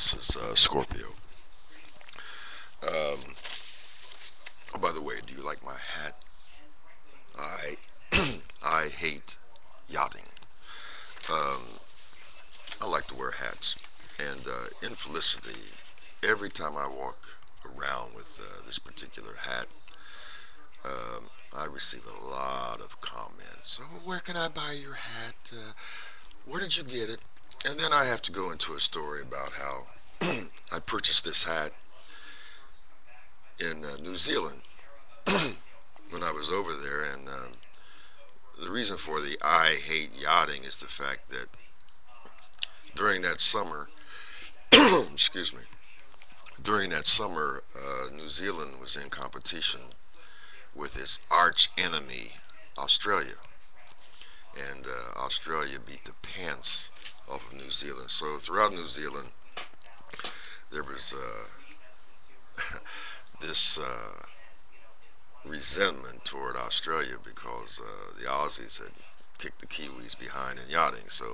This is Scorpio. Um, oh, by the way, do you like my hat? I I hate yachting. Um, I like to wear hats, and in Felicity, every time I walk around with this particular hat, I receive a lot of comments. Oh, where can I buy your hat? Where did you get it? And then I have to go into a story about how I purchased this hat in New Zealand when I was over there, and the reason for the I hate yachting is the fact that during that summer, excuse me, during that summer, New Zealand was in competition with its arch enemy, Australia, and Australia beat the pants off of New Zealand. So throughout New Zealand, there was this resentment toward Australia because the Aussies had kicked the Kiwis behind in yachting. So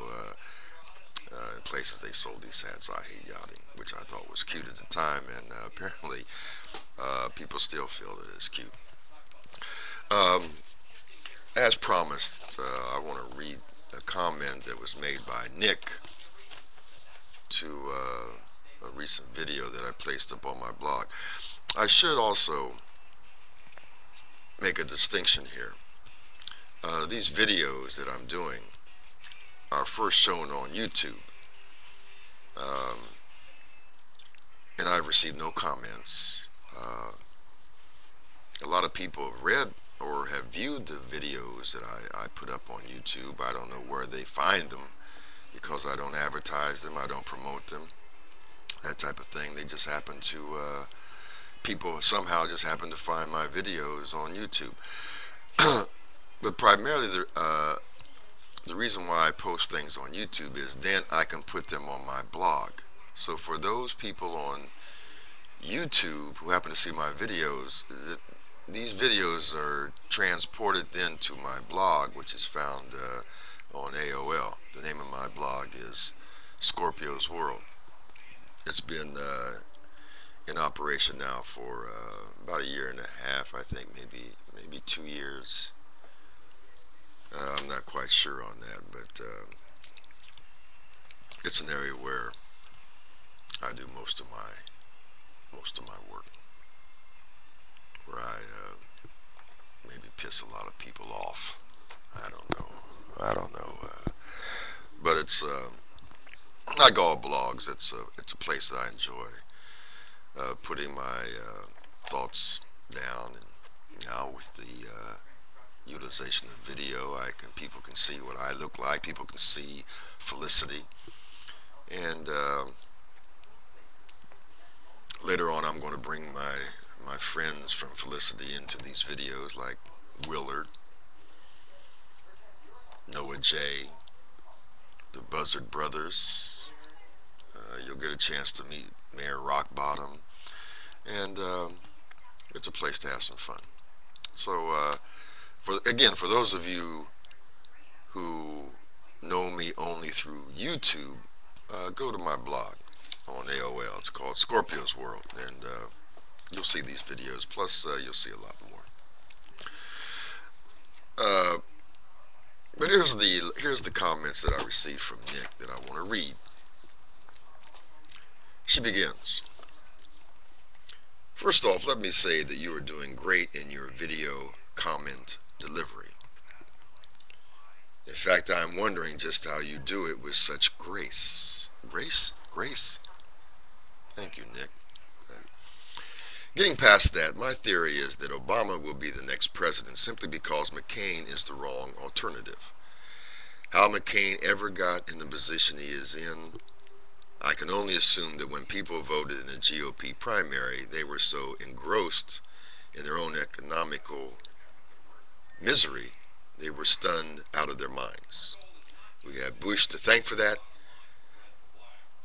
in places they sold these hats, I hate yachting, which I thought was cute at the time, and apparently people still feel that it's cute. Um, as promised, I want to read a comment that was made by Nick to a recent video that I placed up on my blog. I should also make a distinction here. These videos that I'm doing are first shown on YouTube, um, and I've received no comments. A lot of people have read or have viewed the videos that I put up on YouTube. I don't know where they find them because I don't advertise them, I don't promote them, that type of thing. They just happen to, people somehow just happen to find my videos on YouTube. But primarily, the reason why I post things on YouTube is then I can put them on my blog. So for those people on YouTube who happen to see my videos, these videos are transported then to my blog, which is found on AOL. The name of my blog is Scorpio's World. It's been in operation now for about a year and a half, I think, maybe 2 years. I'm not quite sure on that, but it's an area where I do most of my work, where I maybe piss a lot of people off. I don't know. I don't know. But it's like all blogs. It's a place that I enjoy putting my thoughts down, and now with the utilization of video, people can see what I look like. People can see Felicity, and later on, I'm going to bring my friends from Felicity into these videos, like Willard, Noah J, the Buzzard Brothers. You'll get a chance to meet Mayor Rockbottom, and it's a place to have some fun. So, for those of you who know me only through YouTube, go to my blog on AOL. It's called Scorpio's World, and you'll see these videos. Plus, you'll see a lot more. Uh, but here's the comments that I received from Nick that I want to read. She begins. First off, let me say that you are doing great in your video comment delivery. In fact, I'm wondering just how you do it with such grace. Grace? Grace? Thank you, Nick. Getting past that, my theory is that Obama will be the next president simply because McCain is the wrong alternative. How McCain ever got in the position he is in, I can only assume that when people voted in the GOP primary, they were so engrossed in their own economical misery, they were stunned out of their minds. We have Bush to thank for that.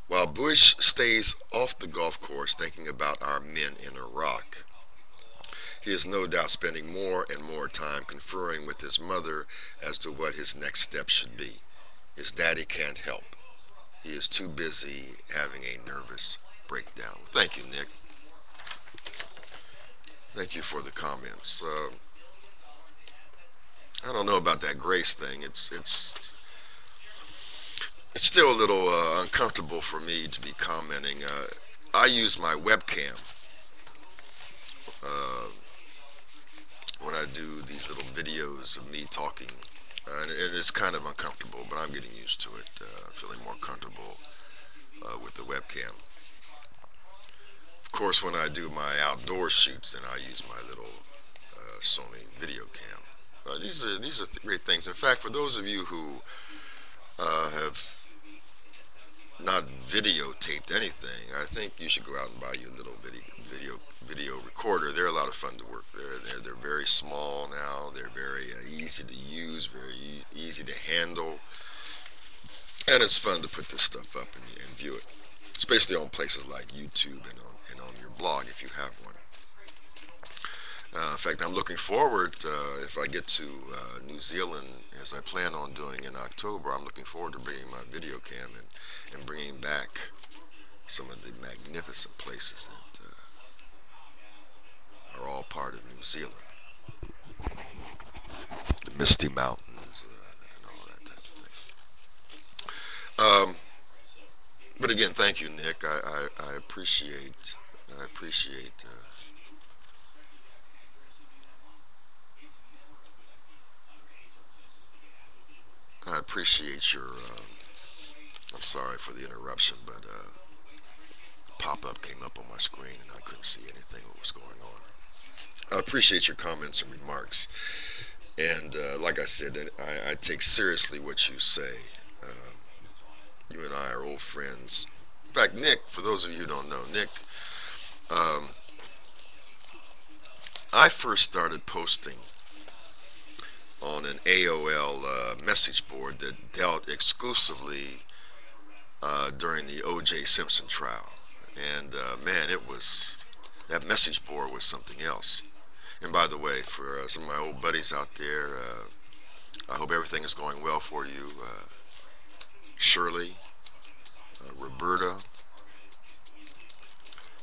While Bush stays off the golf course thinking about our men in Iraq, he is no doubt spending more and more time conferring with his mother as to what his next step should be. His daddy can't help. He is too busy having a nervous breakdown. Thank you, Nick. Thank you for the comments. I don't know about that grace thing. It's still a little uncomfortable for me to be commenting. I use my webcam uh, when I do these little videos of me talking, and it's kind of uncomfortable, but I'm getting used to it. I'm feeling more comfortable with the webcam. Of course, when I do my outdoor shoots, then I use my little Sony video cam. These are great things. In fact, for those of you who have not videotaped anything, I think you should go out and buy you a little video recorder. They're a lot of fun to work. They're very small now. They're very easy to use, very easy to handle, and it's fun to put this stuff up and view it, especially on places like YouTube and on your blog if you have one. In fact, I'm looking forward, if I get to New Zealand, as I plan on doing in October, I'm looking forward to bringing my video cam and bringing back some of the magnificent places that are all part of New Zealand. The Misty Mountains and all that type of thing. But again, thank you, Nick. I appreciate I appreciate your. I'm sorry for the interruption, but pop-up came up on my screen and I couldn't see anything what was going on. I appreciate your comments and remarks, and like I said, I take seriously what you say. You and I are old friends. In fact, Nick, for those of you who don't know, Nick, um, I first started posting on an AOL message board that dealt exclusively during the O.J. Simpson trial. And man, that message board was something else. And by the way, for some of my old buddies out there, I hope everything is going well for you. Shirley, Roberta,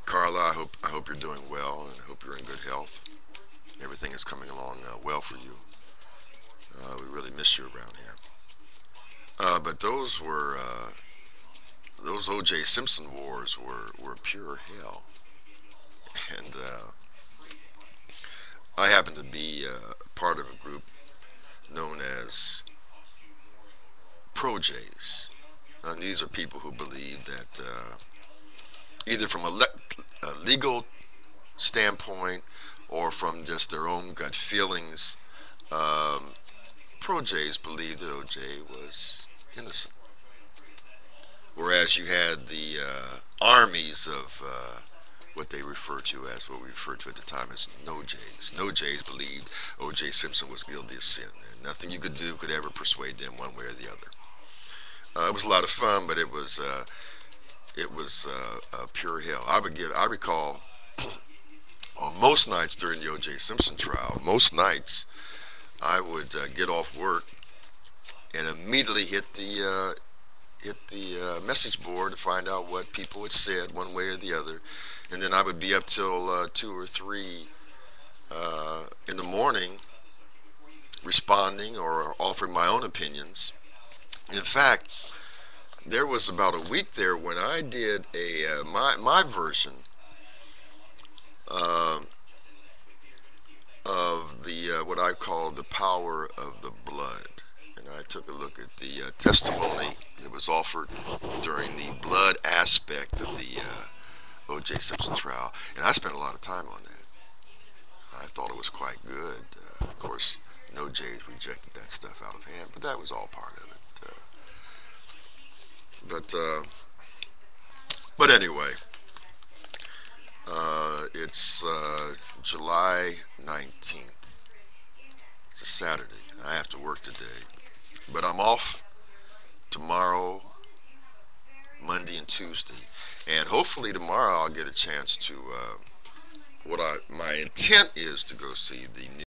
Carla, I hope you're doing well, and I hope you're in good health. Everything is coming along well for you. We really miss you around here. But those O.J. Simpson wars were pure hell. And I happen to be part of a group known as Pro-Jays. And these are people who believe that either from a legal standpoint or from just their own gut feelings, Pro-Jays believed that O.J. was innocent. Whereas you had the armies of what they refer to as, what we referred to at the time as no-Jays. No-Jays believed O.J. Simpson was guilty of sin, and nothing you could do could ever persuade them one way or the other. It was a lot of fun, but it was pure hell. I recall on most nights during the O.J. Simpson trial, most nights I would get off work and immediately hit the message board to find out what people had said one way or the other, and then I would be up till 2 or 3 in the morning responding or offering my own opinions. In fact, there was about a week there when I did my version of the what I call the power of the blood. And I took a look at the testimony that was offered during the blood aspect of the O.J. Simpson trial, and I spent a lot of time on that. I thought it was quite good. Of course, no Jays rejected that stuff out of hand, but that was all part of it. But anyway, it's July 19th. It's a Saturday. I have to work today. But I'm off tomorrow, Monday, and Tuesday. And hopefully tomorrow I'll get a chance to, my intent is to go see the